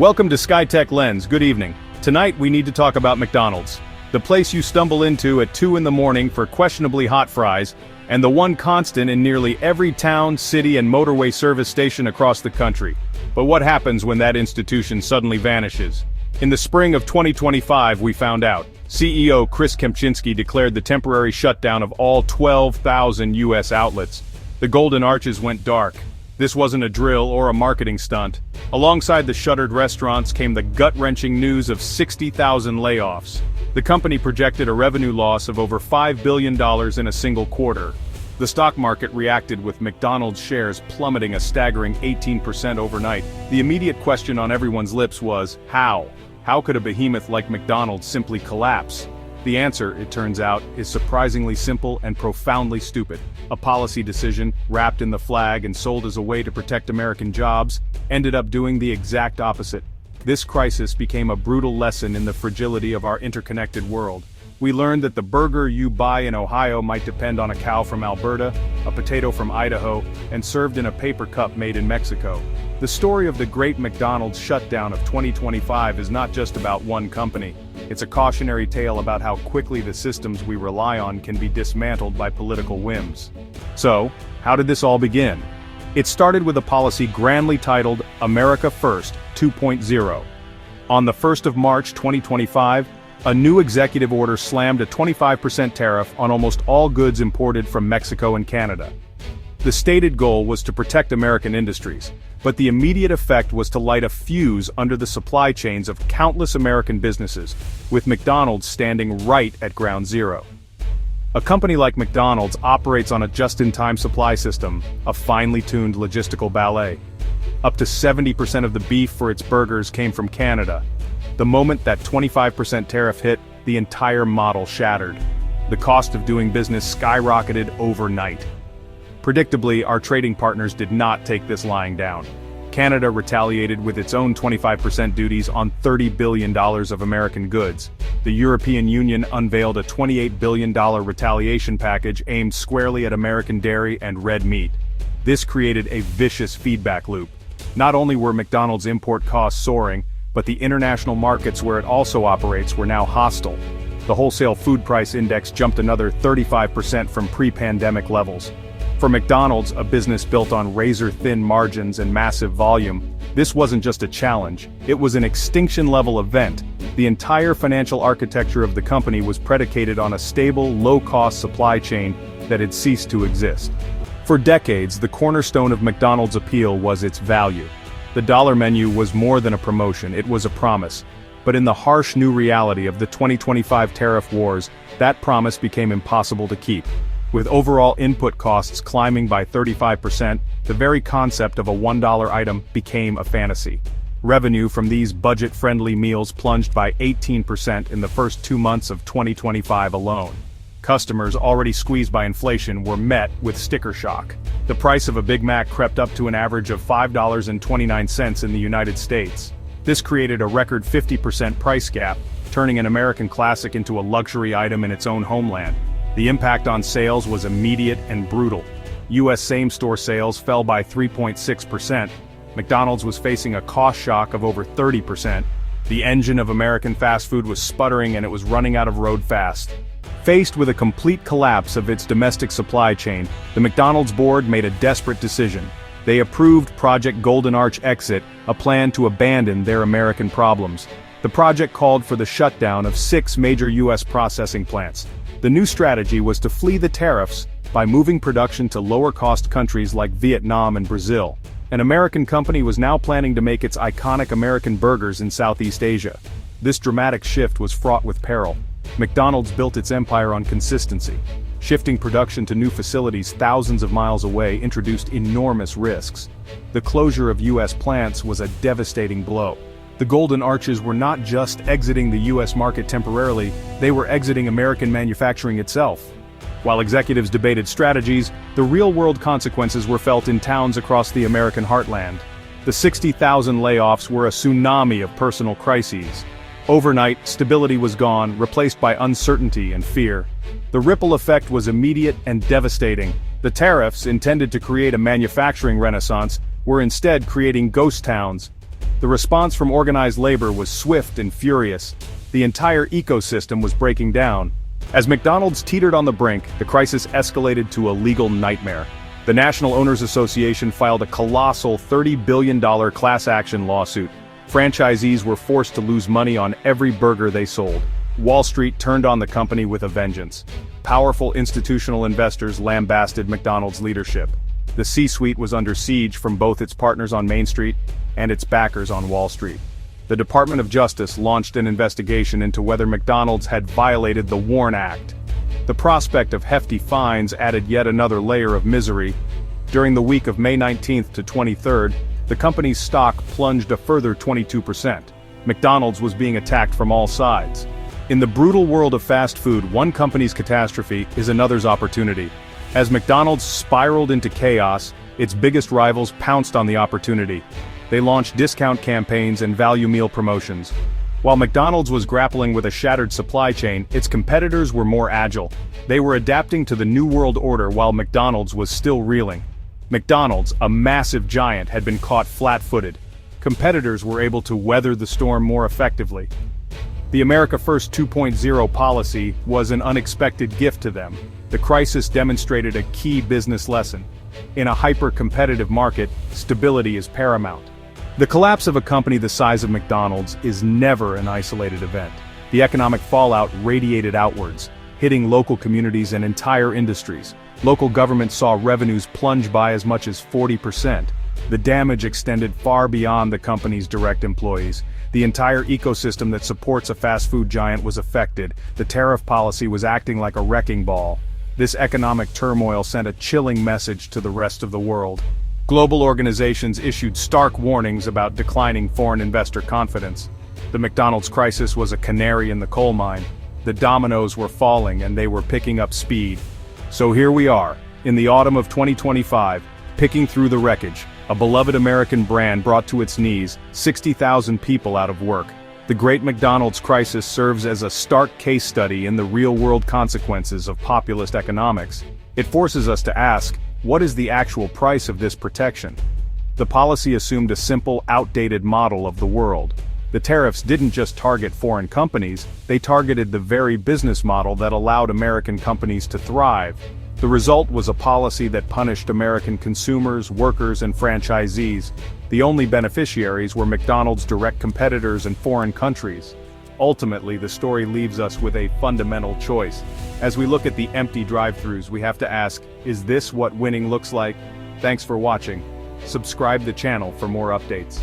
Welcome to Skytech-Lens, good evening. Tonight we need to talk about McDonald's. The place you stumble into at 2 in the morning for questionably hot fries, and the one constant in nearly every town, city and motorway service station across the country. But what happens when that institution suddenly vanishes? In the spring of 2025 we found out. CEO Chris Kempczinski declared the temporary shutdown of all 12,000 US outlets. The Golden Arches went dark. This wasn't a drill or a marketing stunt. Alongside the shuttered restaurants came the gut-wrenching news of 60,000 layoffs. The company projected a revenue loss of over $5 billion in a single quarter. The stock market reacted with McDonald's shares plummeting a staggering 18% overnight. The immediate question on everyone's lips was, how? How could a behemoth like McDonald's simply collapse? The answer, it turns out, is surprisingly simple and profoundly stupid. A policy decision, wrapped in the flag and sold as a way to protect American jobs, ended up doing the exact opposite. This crisis became a brutal lesson in the fragility of our interconnected world. We learned that the burger you buy in Ohio might depend on a cow from Alberta, a potato from Idaho, and served in a paper cup made in Mexico. The story of the great McDonald's shutdown of 2025 is not just about one company. It's a cautionary tale about how quickly the systems we rely on can be dismantled by political whims. So, how did this all begin? It started with a policy grandly titled America First 2.0. On the 1st of March 2025, a new executive order slammed a 25% tariff on almost all goods imported from Mexico and Canada. The stated goal was to protect American industries, but the immediate effect was to light a fuse under the supply chains of countless American businesses, with McDonald's standing right at ground zero. A company like McDonald's operates on a just-in-time supply system, a finely tuned logistical ballet. Up to 70% of the beef for its burgers came from Canada. The moment that 25% tariff hit, the entire model shattered. The cost of doing business skyrocketed overnight. Predictably, our trading partners did not take this lying down. Canada retaliated with its own 25% duties on $30 billion of American goods. The European Union unveiled a $28 billion retaliation package aimed squarely at American dairy and red meat. This created a vicious feedback loop. Not only were McDonald's import costs soaring, but the international markets where it also operates were now hostile. The wholesale food price index jumped another 35% from pre-pandemic levels. For McDonald's, a business built on razor-thin margins and massive volume, this wasn't just a challenge, it was an extinction-level event. The entire financial architecture of the company was predicated on a stable, low-cost supply chain that had ceased to exist. For decades, the cornerstone of McDonald's appeal was its value. The dollar menu was more than a promotion, it was a promise. But in the harsh new reality of the 2025 tariff wars, that promise became impossible to keep. With overall input costs climbing by 35%, the very concept of a $1 item became a fantasy. Revenue from these budget-friendly meals plunged by 18% in the first 2 months of 2025 alone. Customers, already squeezed by inflation, were met with sticker shock. The price of a Big Mac crept up to an average of $5.29 in the United States. This created a record 50% price gap, turning an American classic into a luxury item in its own homeland. The impact on sales was immediate and brutal. U.S. same-store sales fell by 3.6%. McDonald's was facing a cost shock of over 30%. The engine of American fast food was sputtering and it was running out of road fast. Faced with a complete collapse of its domestic supply chain, the McDonald's board made a desperate decision. They approved Project Golden Arch Exit, a plan to abandon their American problems. The project called for the shutdown of 6 major U.S. processing plants. The new strategy was to flee the tariffs by moving production to lower-cost countries like Vietnam and Brazil. An American company was now planning to make its iconic American burgers in Southeast Asia. This dramatic shift was fraught with peril. McDonald's built its empire on consistency. Shifting production to new facilities thousands of miles away introduced enormous risks. The closure of U.S. plants was a devastating blow. The Golden Arches were not just exiting the U.S. market temporarily, they were exiting American manufacturing itself. While executives debated strategies, the real-world consequences were felt in towns across the American heartland. The 60,000 layoffs were a tsunami of personal crises. Overnight, stability was gone, replaced by uncertainty and fear. The ripple effect was immediate and devastating. The tariffs, intended to create a manufacturing renaissance, were instead creating ghost towns. The response from organized labor was swift and furious. The entire ecosystem was breaking down. As McDonald's teetered on the brink, the crisis escalated to a legal nightmare. The National Owners Association filed a colossal $30 billion class action lawsuit. Franchisees were forced to lose money on every burger they sold. Wall Street turned on the company with a vengeance. Powerful institutional investors lambasted McDonald's leadership. The C-suite was under siege from both its partners on Main Street and its backers on Wall Street. The Department of Justice launched an investigation into whether McDonald's had violated the WARN Act. The prospect of hefty fines added yet another layer of misery. During the week of May 19th to 23rd, the company's stock plunged a further 22%. McDonald's was being attacked from all sides. In the brutal world of fast food, one company's catastrophe is another's opportunity. As McDonald's spiraled into chaos, its biggest rivals pounced on the opportunity. They launched discount campaigns and value meal promotions. While McDonald's was grappling with a shattered supply chain, its competitors were more agile. They were adapting to the new world order while McDonald's was still reeling. McDonald's, a massive giant, had been caught flat-footed. Competitors were able to weather the storm more effectively. The America First 2.0 policy was an unexpected gift to them. The crisis demonstrated a key business lesson. In a hyper-competitive market, stability is paramount. The collapse of a company the size of McDonald's is never an isolated event. The economic fallout radiated outwards, hitting local communities and entire industries. Local governments saw revenues plunge by as much as 40%. The damage extended far beyond the company's direct employees. The entire ecosystem that supports a fast food giant was affected. The tariff policy was acting like a wrecking ball. This economic turmoil sent a chilling message to the rest of the world. Global organizations issued stark warnings about declining foreign investor confidence. The McDonald's crisis was a canary in the coal mine. The dominoes were falling and they were picking up speed. So here we are, in the autumn of 2025, picking through the wreckage. A beloved American brand brought to its knees, 60,000 people out of work. The Great McDonald's crisis serves as a stark case study in the real-world consequences of populist economics. It forces us to ask, what is the actual price of this protection? The policy assumed a simple, outdated model of the world. The tariffs didn't just target foreign companies, they targeted the very business model that allowed American companies to thrive. The result was a policy that punished American consumers, workers, and franchisees. The only beneficiaries were McDonald's direct competitors in foreign countries. Ultimately, the story leaves us with a fundamental choice. As we look at the empty drive-thrus, we have to ask, is this what winning looks like? Thanks for watching. Subscribe the channel for more updates.